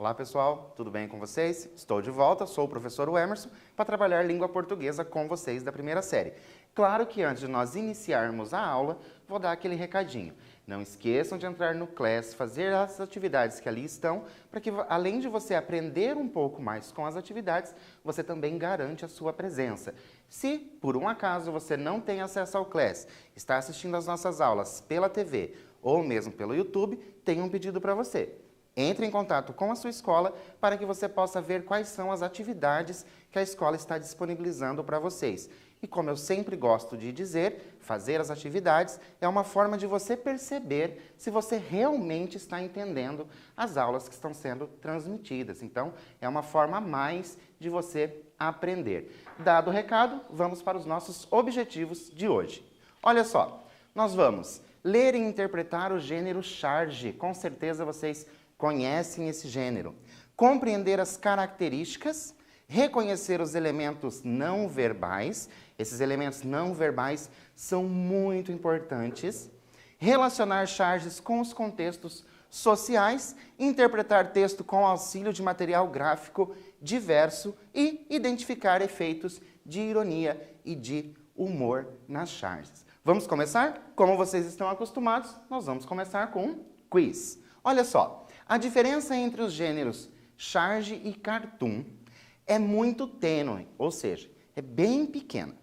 Olá pessoal, tudo bem com vocês? Estou de volta, sou o professor Emerson para trabalhar língua portuguesa com vocês da primeira série. Claro que antes de nós iniciarmos a aula, vou dar aquele recadinho. Não esqueçam de entrar no Class, fazer as atividades que ali estão, para que além de você aprender um pouco mais com as atividades, você também garante a sua presença. Se, por um acaso, você não tem acesso ao Class, está assistindo às nossas aulas pela TV ou mesmo pelo YouTube, tenho um pedido para você. Entre em contato com a sua escola para que você possa ver quais são as atividades que a escola está disponibilizando para vocês. E como eu sempre gosto de dizer, fazer as atividades é uma forma de você perceber se você realmente está entendendo as aulas que estão sendo transmitidas. Então, é uma forma a mais de você aprender. Dado o recado, vamos para os nossos objetivos de hoje. Olha só, nós vamos ler e interpretar o gênero charge. Com certeza vocês conhecem esse gênero. Compreender as características, reconhecer os elementos não verbais. Esses elementos não verbais são muito importantes. Relacionar charges com os contextos sociais, interpretar texto com auxílio de material gráfico diverso e identificar efeitos de ironia e de humor nas charges. Vamos começar? Como vocês estão acostumados, nós vamos começar com um quiz. Olha só, a diferença entre os gêneros charge e cartoon é muito tênue, ou seja, é bem pequena.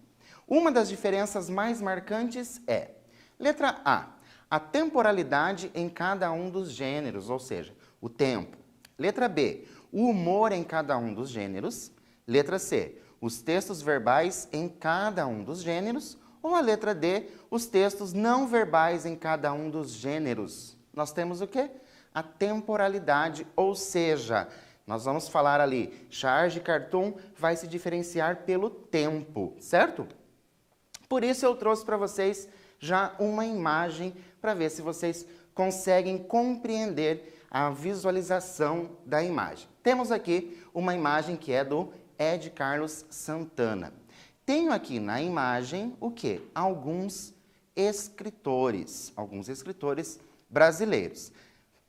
Uma das diferenças mais marcantes é, letra A temporalidade em cada um dos gêneros, ou seja, o tempo. Letra B, o humor em cada um dos gêneros. Letra C, os textos verbais em cada um dos gêneros. Ou a letra D, os textos não verbais em cada um dos gêneros. Nós temos o quê? A temporalidade, ou seja, nós vamos falar ali, charge e cartoon vai se diferenciar pelo tempo, certo? Por isso eu trouxe para vocês já uma imagem para ver se vocês conseguem compreender a visualização da imagem. Temos aqui uma imagem que é do Ed Carlos Santana. Tenho aqui na imagem o quê? Alguns escritores brasileiros.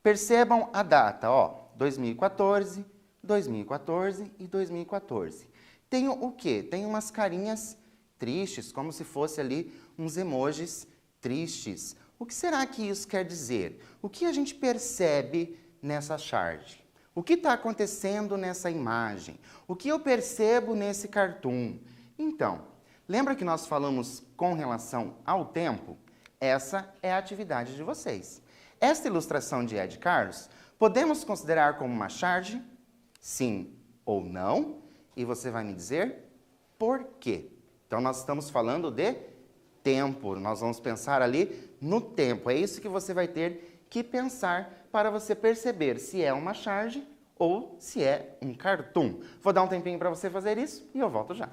Percebam a data, ó, 2014, 2014 e 2014. Tenho o quê? Tenho umas carinhas tristes, como se fosse ali uns emojis tristes. O que será que isso quer dizer? O que a gente percebe nessa charge? O que está acontecendo nessa imagem? O que eu percebo nesse cartoon? Então, lembra que nós falamos com relação ao tempo? Essa é a atividade de vocês. Esta ilustração de Ed Carlos, podemos considerar como uma charge? Sim ou não? E você vai me dizer por quê. Então, nós estamos falando de tempo. Nós vamos pensar ali no tempo. É isso que você vai ter que pensar para você perceber se é uma charge ou se é um cartoon. Vou dar um tempinho para você fazer isso e eu volto já.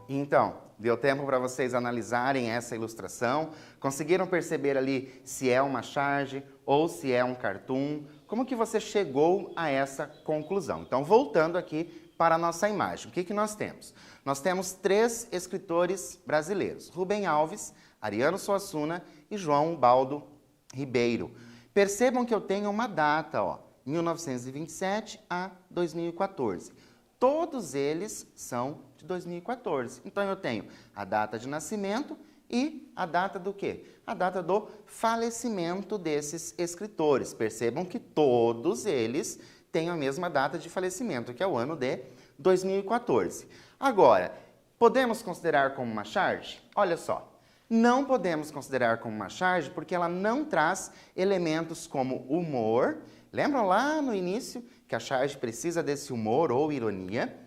Então, deu tempo para vocês analisarem essa ilustração? Conseguiram perceber ali se é uma charge ou se é um cartoon? Como que você chegou a essa conclusão? Então, voltando aqui para a nossa imagem, o que nós temos? Nós temos 3 escritores brasileiros, Rubem Alves, Ariano Suassuna e João Baldo Ribeiro. Percebam que eu tenho uma data, ó, 1927 a 2014. Todos eles são de 2014. Então, eu tenho a data de nascimento e a data do quê? A data do falecimento desses escritores. Percebam que todos eles têm a mesma data de falecimento, que é o ano de 2014. Agora, podemos considerar como uma charge? Olha só, não podemos considerar como uma charge porque ela não traz elementos como humor. Lembram lá no início que a charge precisa desse humor ou ironia?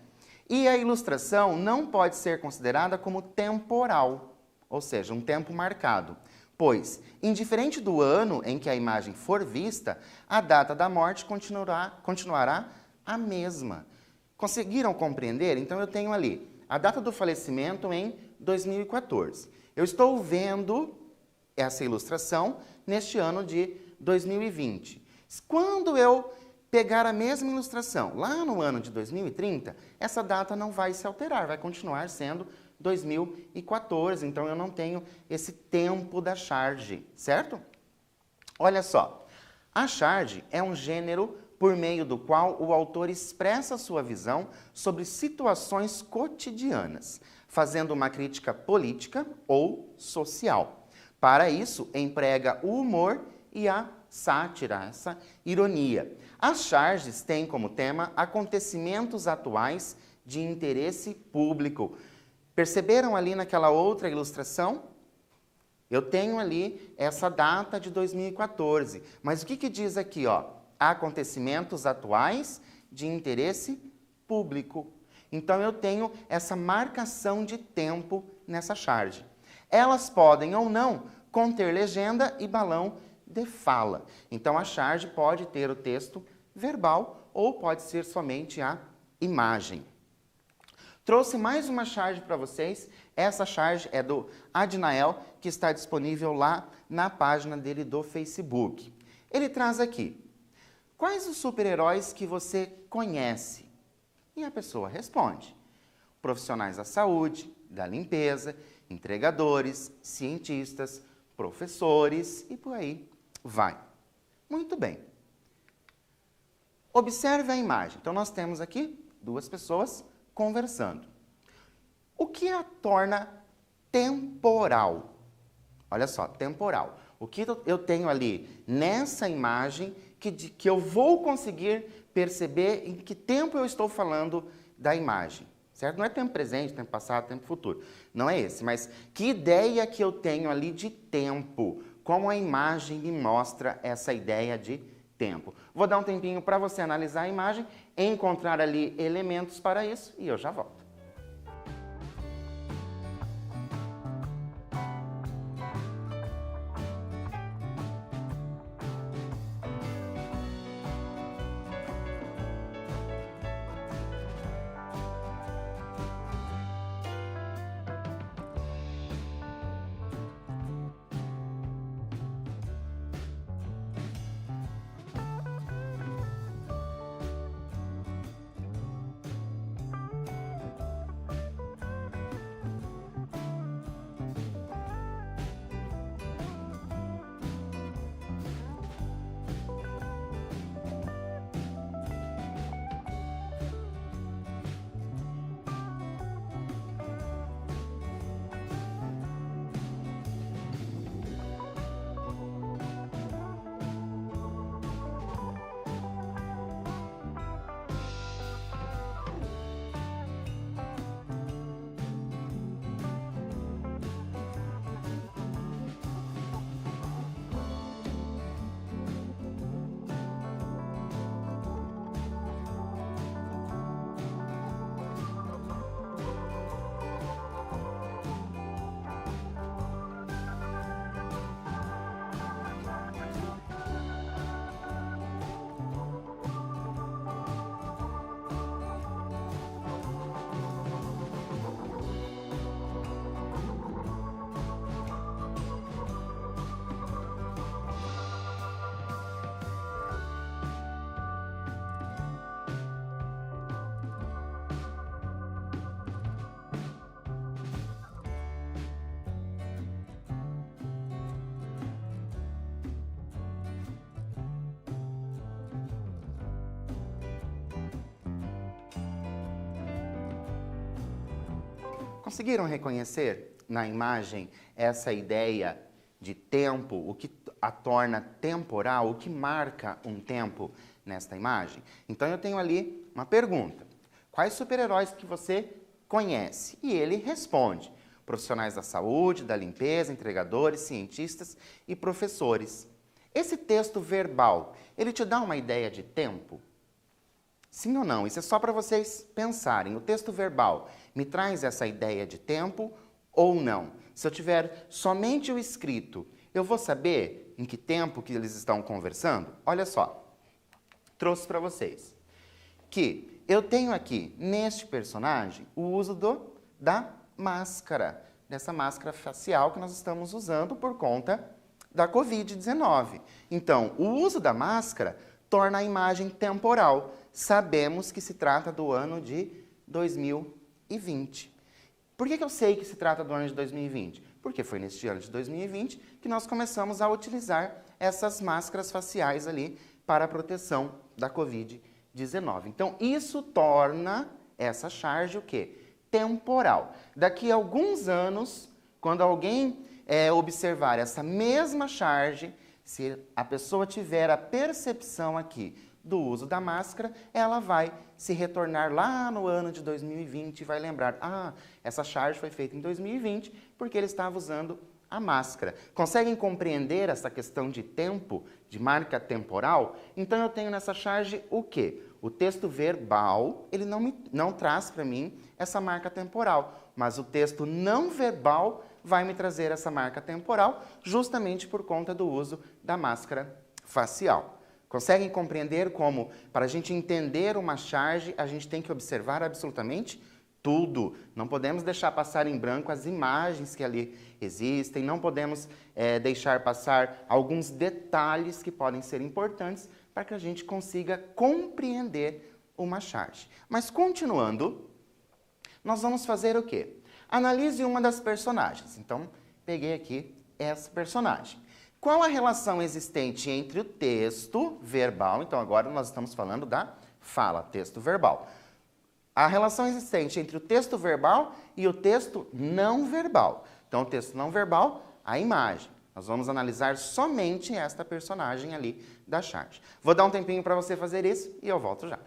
E a ilustração não pode ser considerada como temporal, ou seja, um tempo marcado, pois, indiferente do ano em que a imagem for vista, a data da morte continuará a mesma. Conseguiram compreender? Então, eu tenho ali a data do falecimento em 2014. Eu estou vendo essa ilustração neste ano de 2020. Quando eu pegar a mesma ilustração lá no ano de 2030, essa data não vai se alterar, vai continuar sendo 2014, então eu não tenho esse tempo da charge, certo? Olha só, a charge é um gênero por meio do qual o autor expressa sua visão sobre situações cotidianas, fazendo uma crítica política ou social. Para isso, emprega o humor e a sátira, essa ironia. As charges têm como tema acontecimentos atuais de interesse público. Perceberam ali naquela outra ilustração? Eu tenho ali essa data de 2014, mas o que diz aqui, ó? Acontecimentos atuais de interesse público. Então, eu tenho essa marcação de tempo nessa charge. Elas podem ou não conter legenda e balão de fala. Então, a charge pode ter o texto verbal ou pode ser somente a imagem. Trouxe mais uma charge para vocês. Essa charge é do Adnael, que está disponível lá na página dele do Facebook. Ele traz aqui: quais os super-heróis que você conhece? E a pessoa responde: profissionais da saúde, da limpeza, entregadores, cientistas, professores e por aí vai. Muito bem. Observe a imagem. Então, nós temos aqui 2 pessoas conversando. O que a torna temporal? Olha só, temporal. O que eu tenho ali nessa imagem que eu vou conseguir perceber em que tempo eu estou falando da imagem, certo? Não é tempo presente, tempo passado, tempo futuro. Não é esse, mas que ideia que eu tenho ali de tempo? Como a imagem me mostra essa ideia de tempo? Vou dar um tempinho para você analisar a imagem, encontrar ali elementos para isso e eu já volto. Conseguiram reconhecer na imagem essa ideia de tempo, o que a torna temporal, o que marca um tempo nesta imagem? Então eu tenho ali uma pergunta. Quais super-heróis que você conhece? E ele responde. Profissionais da saúde, da limpeza, entregadores, cientistas e professores. Esse texto verbal, ele te dá uma ideia de tempo? Sim ou não? Isso é só para vocês pensarem. O texto verbal me traz essa ideia de tempo ou não? Se eu tiver somente o escrito, eu vou saber em que tempo que eles estão conversando? Olha só, trouxe para vocês que eu tenho aqui, neste personagem, o uso da máscara, dessa máscara facial que nós estamos usando por conta da Covid-19. Então, o uso da máscara torna a imagem temporal. Sabemos que se trata do ano de 2020. Por que eu sei que se trata do ano de 2020? Porque foi neste ano de 2020 que nós começamos a utilizar essas máscaras faciais ali para a proteção da Covid-19. Então, isso torna essa charge o quê? Temporal. Daqui a alguns anos, quando alguém observar essa mesma charge, se a pessoa tiver a percepção aqui do uso da máscara, ela vai se retornar lá no ano de 2020 e vai lembrar, essa charge foi feita em 2020 porque ele estava usando a máscara. Conseguem compreender essa questão de tempo, de marca temporal? Então eu tenho nessa charge o quê? O texto verbal, ele não traz para mim essa marca temporal, mas o texto não verbal vai me trazer essa marca temporal justamente por conta do uso da máscara facial. Conseguem compreender como, para a gente entender uma charge, a gente tem que observar absolutamente tudo. Não podemos deixar passar em branco as imagens que ali existem, não podemos deixar passar alguns detalhes que podem ser importantes para que a gente consiga compreender uma charge. Mas continuando, nós vamos fazer o quê? Analise uma das personagens. Então, peguei aqui essa personagem. Qual a relação existente entre o texto verbal? Então, agora nós estamos falando da fala, texto verbal. A relação existente entre o texto verbal e o texto não verbal. Então, o texto não verbal, a imagem. Nós vamos analisar somente esta personagem ali da charge. Vou dar um tempinho para você fazer isso e eu volto já.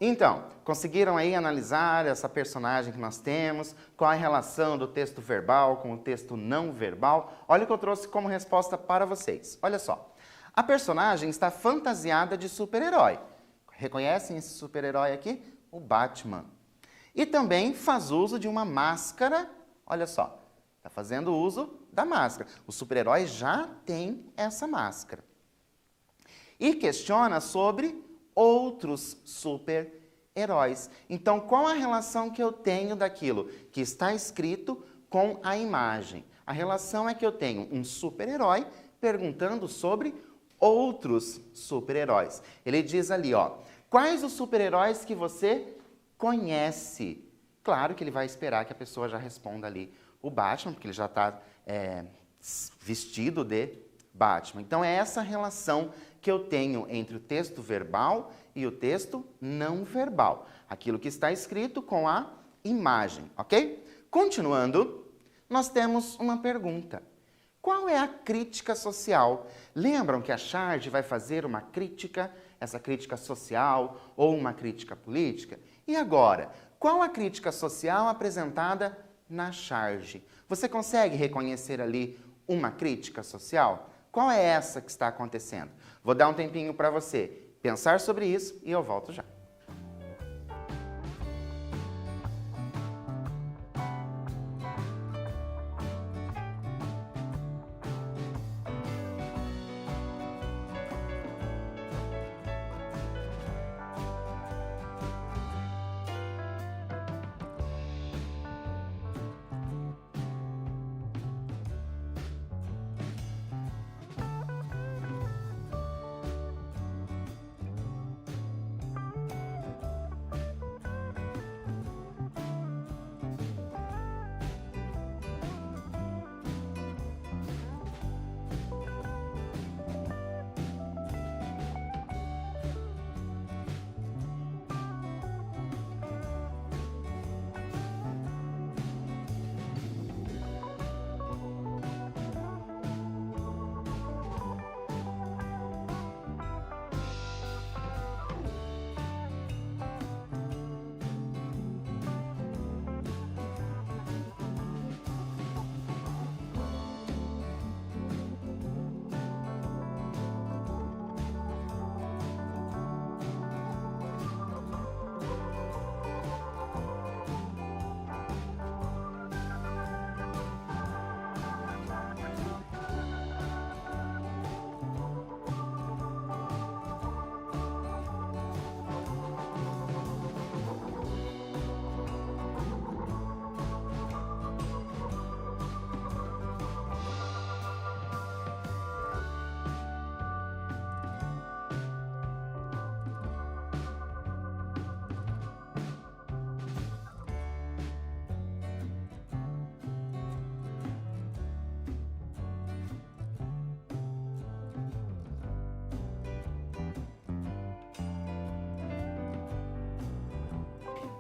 Então, conseguiram aí analisar essa personagem que nós temos? Qual a relação do texto verbal com o texto não verbal? Olha o que eu trouxe como resposta para vocês. Olha só. A personagem está fantasiada de super-herói. Reconhecem esse super-herói aqui? O Batman. E também faz uso de uma máscara. Olha só. Está fazendo uso da máscara. O super-herói já tem essa máscara. E questiona sobre outros super-heróis. Então, qual a relação que eu tenho daquilo que está escrito com a imagem? A relação é que eu tenho um super-herói perguntando sobre outros super-heróis. Ele diz ali, ó, quais os super-heróis que você conhece? Claro que ele vai esperar que a pessoa já responda ali o Batman, porque ele já está vestido de Batman. Então, é essa relação que eu tenho entre o texto verbal e o texto não verbal. Aquilo que está escrito com a imagem, ok? Continuando, nós temos uma pergunta. Qual é a crítica social? Lembram que a charge vai fazer uma crítica, essa crítica social ou uma crítica política? E agora, qual a crítica social apresentada na charge? Você consegue reconhecer ali uma crítica social? Qual é essa que está acontecendo? Vou dar um tempinho para você pensar sobre isso e eu volto já.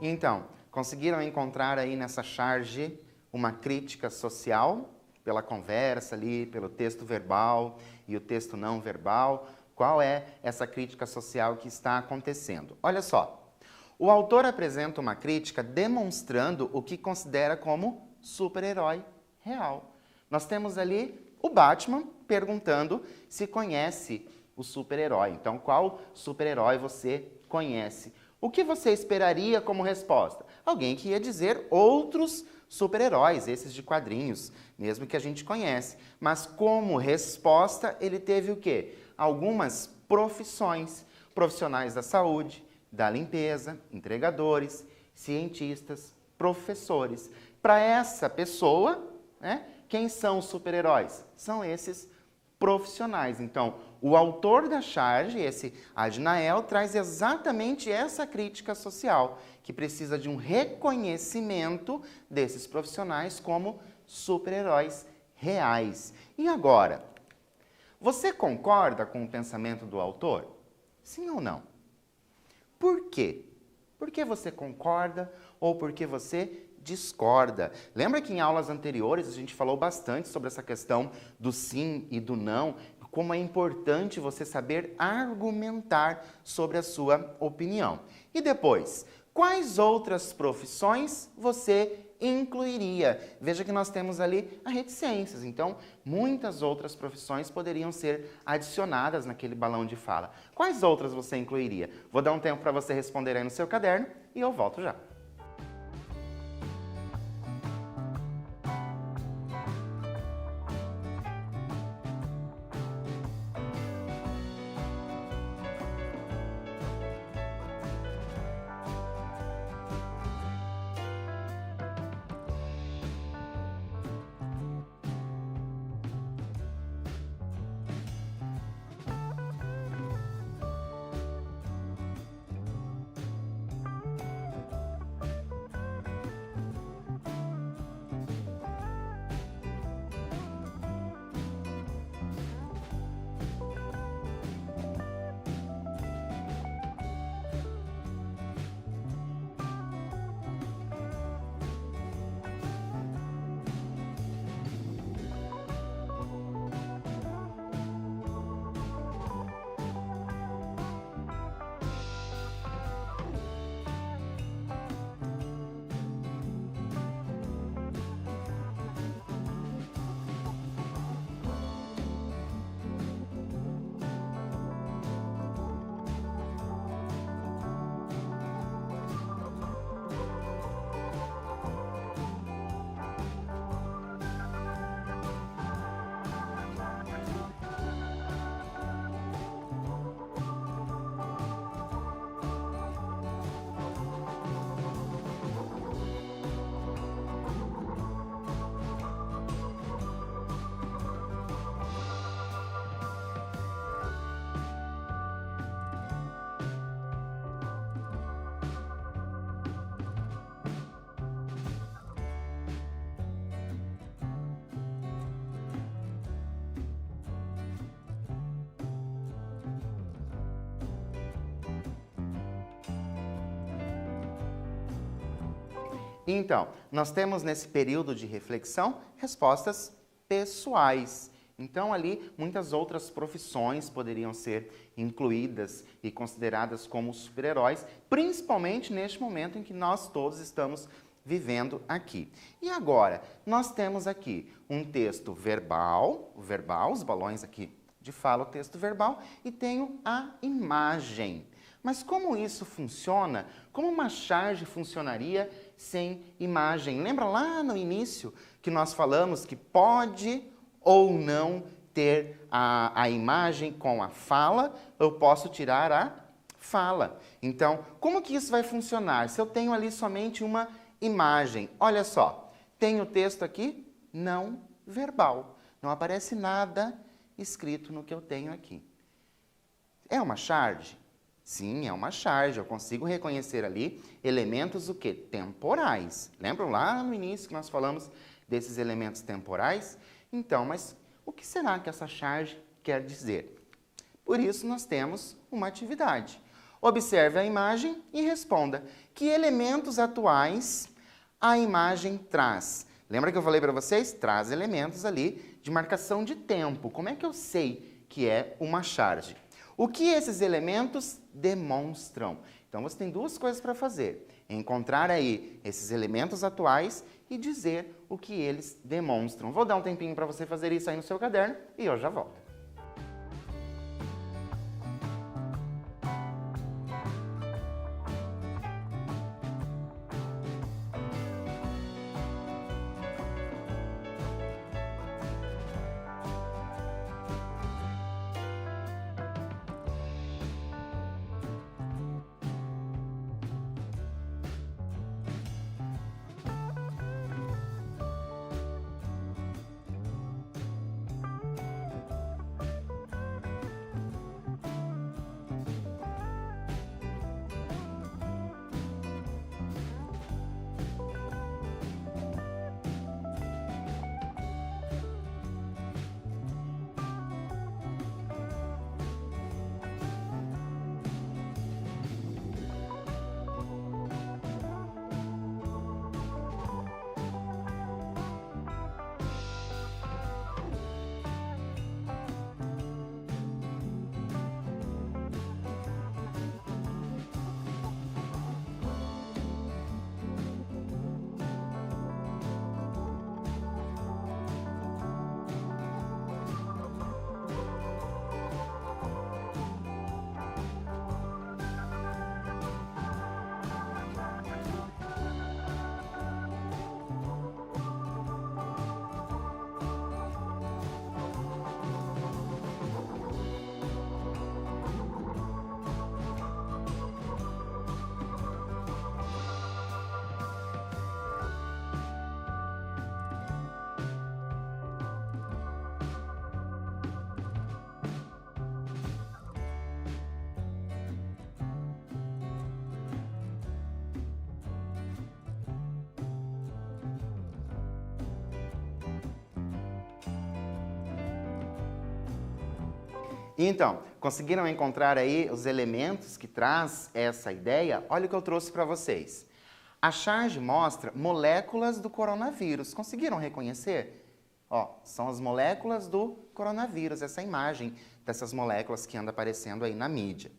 Então, conseguiram encontrar aí nessa charge uma crítica social pela conversa ali, pelo texto verbal e o texto não verbal? Qual é essa crítica social que está acontecendo? Olha só, o autor apresenta uma crítica demonstrando o que considera como super-herói real. Nós temos ali o Batman perguntando se conhece o super-herói. Então, qual super-herói você conhece? O que você esperaria como resposta? Alguém que ia dizer outros super-heróis, esses de quadrinhos, mesmo que a gente conhece. Mas como resposta, ele teve o quê? Algumas profissões, profissionais da saúde, da limpeza, entregadores, cientistas, professores. Para essa pessoa, né, quem são os super-heróis? São esses profissionais. Então, o autor da charge, esse Adnael, traz exatamente essa crítica social, que precisa de um reconhecimento desses profissionais como super-heróis reais. E agora, você concorda com o pensamento do autor? Sim ou não? Por quê? Por que você concorda ou por que você discorda? Lembra que em aulas anteriores a gente falou bastante sobre essa questão do sim e do não? como é importante você saber argumentar sobre a sua opinião. E depois, quais outras profissões você incluiria? Veja que nós temos ali a reticências, então muitas outras profissões poderiam ser adicionadas naquele balão de fala. Quais outras você incluiria? Vou dar um tempo para você responder aí no seu caderno e eu volto já. Então, nós temos nesse período de reflexão respostas pessoais. Então, ali, muitas outras profissões poderiam ser incluídas e consideradas como super-heróis, principalmente neste momento em que nós todos estamos vivendo aqui. E agora, nós temos aqui um texto verbal, os balões aqui de fala, o texto verbal, e tenho a imagem. Mas como isso funciona? Como uma charge funcionaria sem imagem? Lembra lá no início que nós falamos que pode ou não ter a imagem com a fala? Eu posso tirar a fala. Então, como que isso vai funcionar? Se eu tenho ali somente uma imagem, olha só, tem o texto aqui não verbal. Não aparece nada escrito no que eu tenho aqui. É uma charge? Sim, é uma charge. Eu consigo reconhecer ali elementos o quê? Temporais. Lembram lá no início que nós falamos desses elementos temporais? Então, mas o que será que essa charge quer dizer? Por isso, nós temos uma atividade. Observe a imagem e responda. Que elementos atuais a imagem traz? Lembra que eu falei para vocês? Traz elementos ali de marcação de tempo. Como é que eu sei que é uma charge? O que esses elementos demonstram? Então, você tem duas coisas para fazer. Encontrar aí esses elementos atuais e dizer o que eles demonstram. Vou dar um tempinho para você fazer isso aí no seu caderno e eu já volto. Então, conseguiram encontrar aí os elementos que traz essa ideia? Olha o que eu trouxe para vocês. A charge mostra moléculas do coronavírus. Conseguiram reconhecer? Ó, são as moléculas do coronavírus, essa imagem dessas moléculas que anda aparecendo aí na mídia.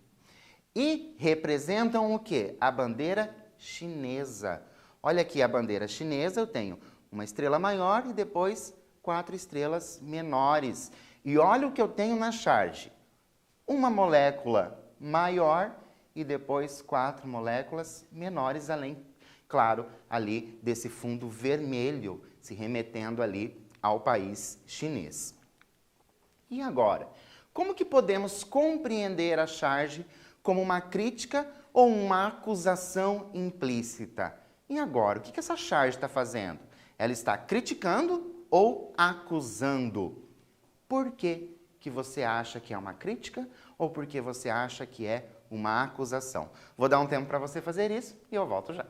E representam o quê? A bandeira chinesa. Olha aqui a bandeira chinesa, eu tenho uma estrela maior e depois 4 estrelas menores. E olha o que eu tenho na charge. Uma molécula maior e depois 4 moléculas menores, além, claro, ali desse fundo vermelho, se remetendo ali ao país chinês. E agora, como que podemos compreender a charge como uma crítica ou uma acusação implícita? E agora, o que essa charge está fazendo? Ela está criticando ou acusando? Por que você acha que é uma crítica ou por que você acha que é uma acusação? Vou dar um tempo para você fazer isso e eu volto já.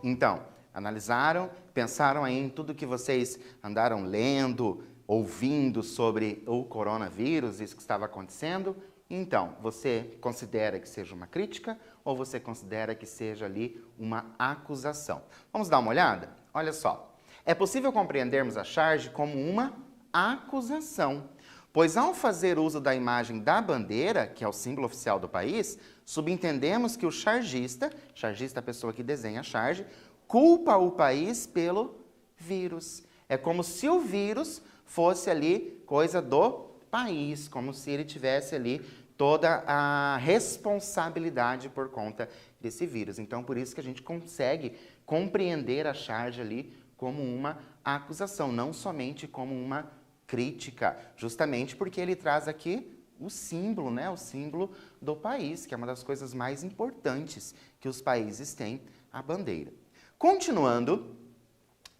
Então, analisaram, pensaram aí em tudo que vocês andaram lendo, ouvindo sobre o coronavírus, isso que estava acontecendo? Então, você considera que seja uma crítica ou você considera que seja ali uma acusação? Vamos dar uma olhada? Olha só, é possível compreendermos a charge como uma acusação, pois ao fazer uso da imagem da bandeira, que é o símbolo oficial do país, subentendemos que o chargista é a pessoa que desenha a charge, culpa o país pelo vírus. É como se o vírus fosse ali coisa do país, como se ele tivesse ali toda a responsabilidade por conta desse vírus. Então, por isso que a gente consegue compreender a charge ali como uma acusação, não somente como uma crítica, justamente porque ele traz aqui o símbolo, né? O símbolo do país, que é uma das coisas mais importantes que os países têm, a bandeira. Continuando,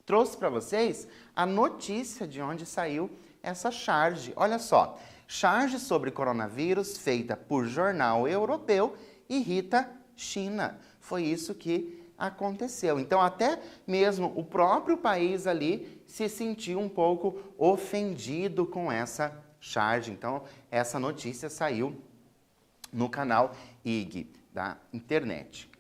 trouxe para vocês a notícia de onde saiu essa charge. Olha só, charge sobre coronavírus feita por jornal europeu irrita China. Foi isso que aconteceu. Então, até mesmo o próprio país ali se sentiu um pouco ofendido com essa charge. Então, essa notícia saiu no canal IG da internet.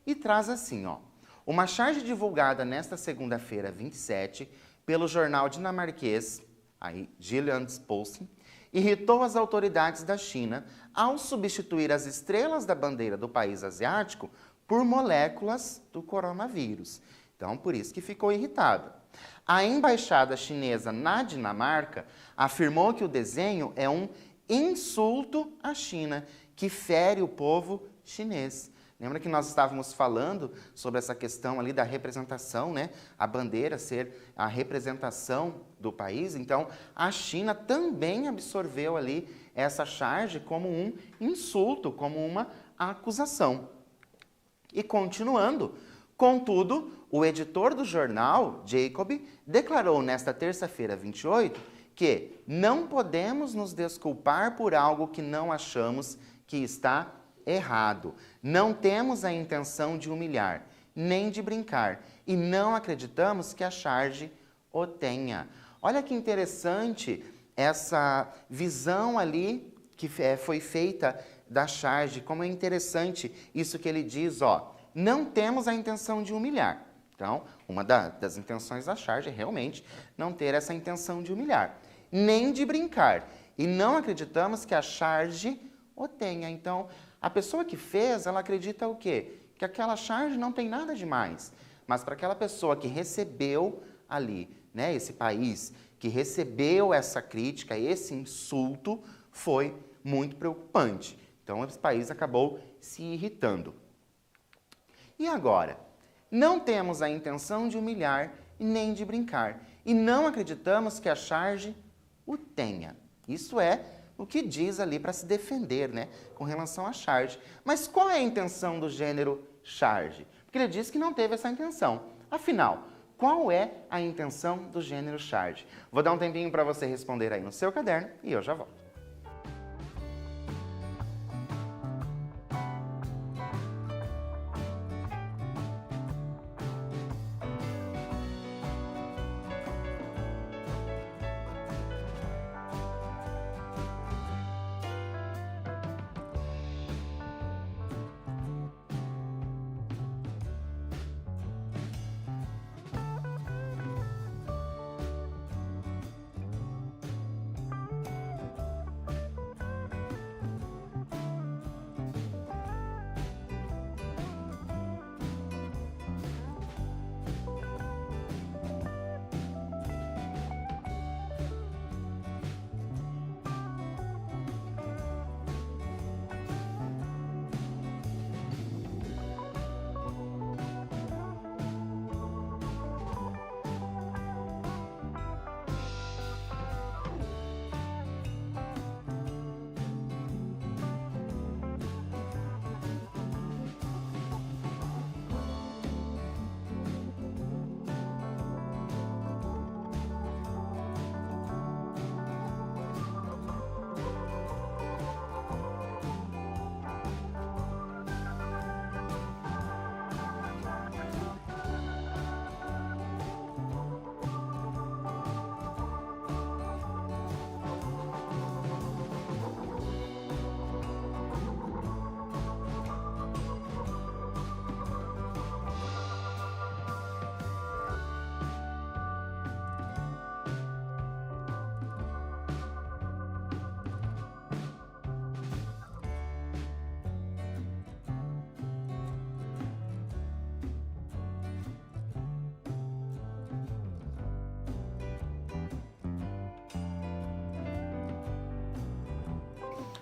E traz assim, ó, uma charge divulgada nesta segunda-feira, 27, pelo jornal dinamarquês, aí, Jyllands-Posten, irritou as autoridades da China ao substituir as estrelas da bandeira do país asiático por moléculas do coronavírus. Então, por isso que ficou irritada. A embaixada chinesa na Dinamarca afirmou que o desenho é um insulto à China, que fere o povo chinês. Lembra que nós estávamos falando sobre essa questão ali da representação, né? A bandeira ser a representação do país. Então, a China também absorveu ali essa charge como um insulto, como uma acusação. E continuando, contudo, o editor do jornal, Jacob, declarou nesta terça-feira, 28, que não podemos nos desculpar por algo que não achamos que está errado. Não temos a intenção de humilhar, nem de brincar, e não acreditamos que a charge o tenha. Olha que interessante essa visão ali que foi feita da charge, como é interessante isso que ele diz, ó, não temos a intenção de humilhar. Então, uma das intenções da charge é realmente não ter essa intenção de humilhar, nem de brincar, e não acreditamos que a charge o tenha. Então, a pessoa que fez, ela acredita o quê? Que aquela charge não tem nada de mais. Mas para aquela pessoa que recebeu ali, né, esse país, que recebeu essa crítica, esse insulto, foi muito preocupante. Então, esse país acabou se irritando. E agora? Não temos a intenção de humilhar nem de brincar. E não acreditamos que a charge o tenha. Isso é o que diz ali para se defender, né, com relação à charge. Mas qual é a intenção do gênero charge? Porque ele diz que não teve essa intenção. Afinal, qual é a intenção do gênero charge? Vou dar um tempinho para você responder aí no seu caderno e eu já volto.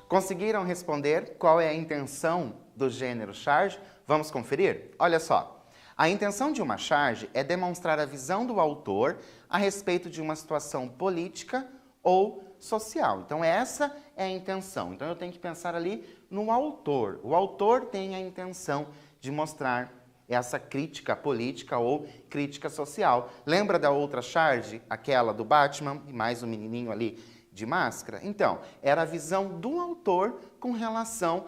Conseguiram responder qual é a intenção do gênero charge? Vamos conferir? Olha só. A intenção de uma charge é demonstrar a visão do autor a respeito de uma situação política ou social. Então, essa é a intenção. Então, eu tenho que pensar ali no autor. O autor tem a intenção de mostrar essa crítica política ou crítica social. Lembra da outra charge, aquela do Batman e mais um menininho ali de máscara? Então, era a visão do autor com relação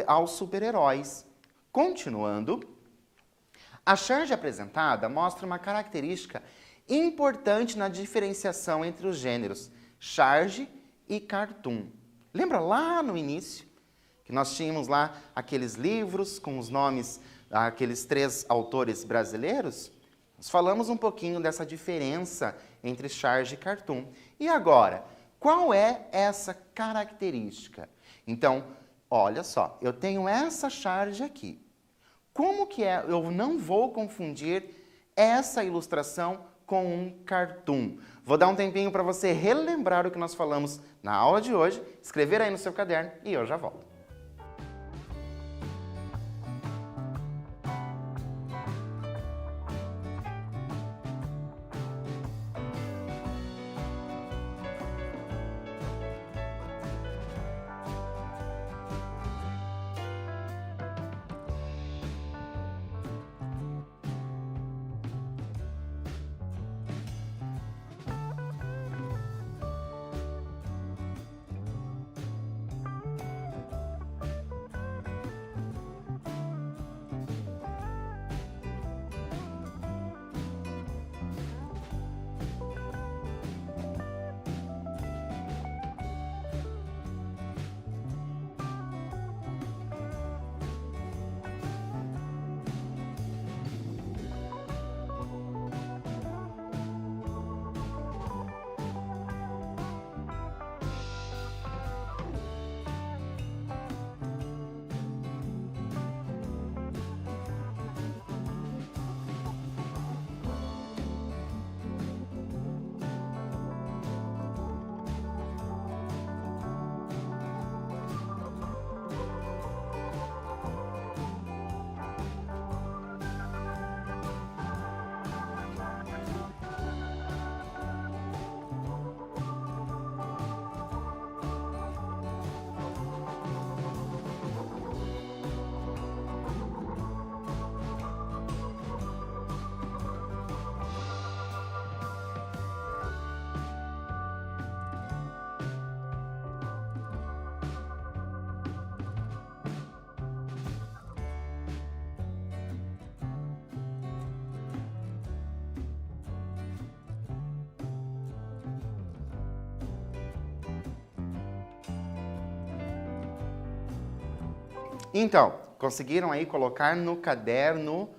aos super-heróis. Continuando, a charge apresentada mostra uma característica importante na diferenciação entre os gêneros charge e cartoon. Lembra lá no início que nós tínhamos lá aqueles livros com os nomes daqueles 3 autores brasileiros? Nós falamos um pouquinho dessa diferença entre charge e cartoon. E agora, qual é essa característica? Então, olha só, eu tenho essa charge aqui. Como que é? Eu não vou confundir essa ilustração com um cartoon. Vou dar um tempinho para você relembrar o que nós falamos na aula de hoje, escrever aí no seu caderno e eu já volto. Então, conseguiram aí colocar no caderno?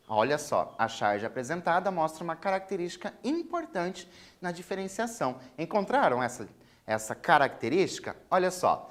Olha só, a charge apresentada mostra uma característica importante na diferenciação. Encontraram essa característica? Olha só,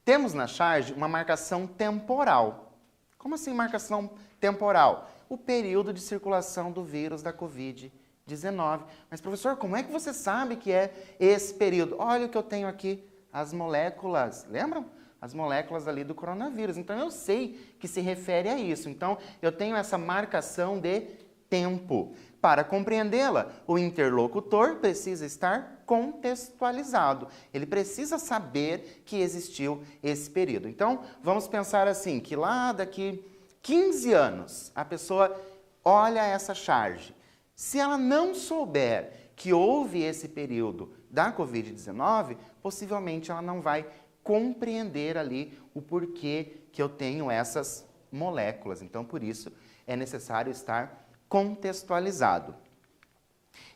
temos na charge uma marcação temporal. Como assim marcação temporal? O período de circulação do vírus da Covid-19. Mas, professor, como é que você sabe que é esse período? Olha o que eu tenho aqui, as moléculas, lembram? As moléculas ali do coronavírus. Então, eu sei que se refere a isso. Então, eu tenho essa marcação de tempo. Para compreendê-la, o interlocutor precisa estar contextualizado. Ele precisa saber que existiu esse período. Então, vamos pensar assim, que lá daqui 15 anos, a pessoa olha essa charge. Se ela não souber que houve esse período da Covid-19, possivelmente ela não vai compreender ali o porquê que eu tenho essas moléculas. Então, por isso, é necessário estar contextualizado.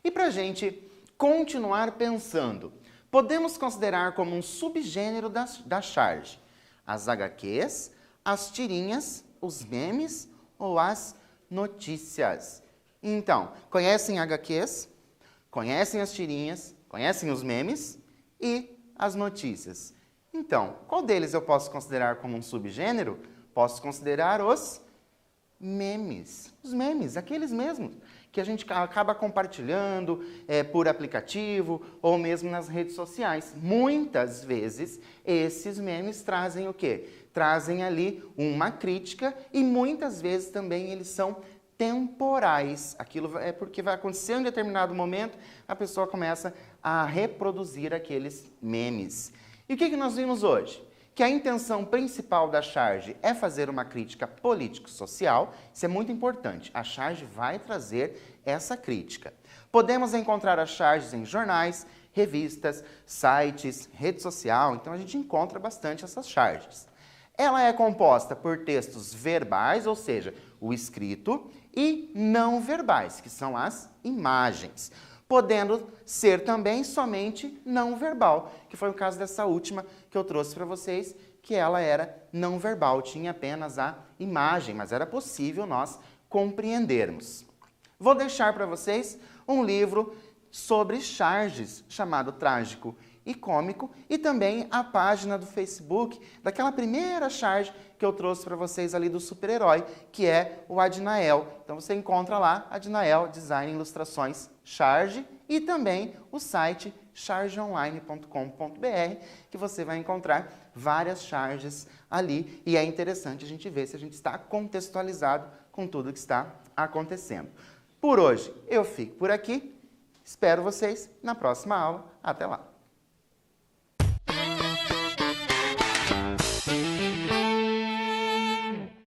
E para a gente continuar pensando, podemos considerar como um subgênero da charge as HQs, as tirinhas, os memes ou as notícias. Então, conhecem HQs, conhecem as tirinhas, conhecem os memes e as notícias. Então, qual deles eu posso considerar como um subgênero? Posso considerar os memes. Os memes, aqueles mesmos que a gente acaba compartilhando por aplicativo ou mesmo nas redes sociais. Muitas vezes, esses memes trazem o quê? Trazem ali uma crítica e muitas vezes também eles são temporais. Aquilo é porque vai acontecer em determinado momento, a pessoa começa a reproduzir aqueles memes. E o que nós vimos hoje? Que a intenção principal da charge é fazer uma crítica político-social. Isso é muito importante. A charge vai trazer essa crítica. Podemos encontrar as charges em jornais, revistas, sites, rede social. Então, a gente encontra bastante essas charges. Ela é composta por textos verbais, ou seja, o escrito, e não verbais, que são as imagens. Podendo ser também somente não verbal, que foi o caso dessa última que eu trouxe para vocês, que ela era não verbal, tinha apenas a imagem, mas era possível nós compreendermos. Vou deixar para vocês um livro sobre charges, chamado Trágico e Cômico, e também a página do Facebook daquela primeira charge que eu trouxe para vocês ali do super-herói, que é o Adnael. Então você encontra lá Adnael Design e Ilustrações Charge e também o site chargeonline.com.br, que você vai encontrar várias charges ali e é interessante a gente ver se a gente está contextualizado com tudo que está acontecendo. Por hoje eu fico por aqui, espero vocês na próxima aula. Até lá!